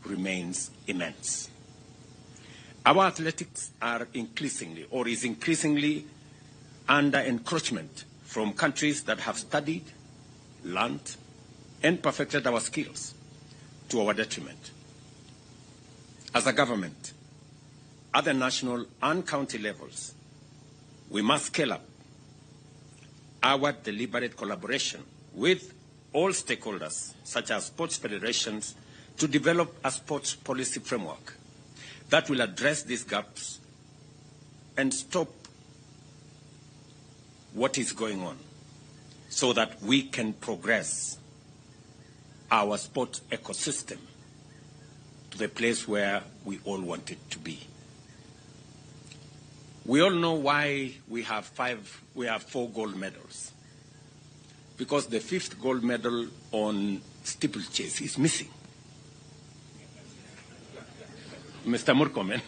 remains immense. Our athletics are increasingly, or is increasingly, under encroachment from countries that have studied, learned, and perfected our skills to our detriment. As a government, at the national and county levels, we must scale up our deliberate collaboration with all stakeholders, such as sports federations, to develop a sports policy framework that will address these gaps and stop what is going on so that we can progress our sport ecosystem to the place where we all want it to be. We all know why we have 4 gold medals. Because the 5th gold medal on steeplechase is missing. Mr. Murkomen.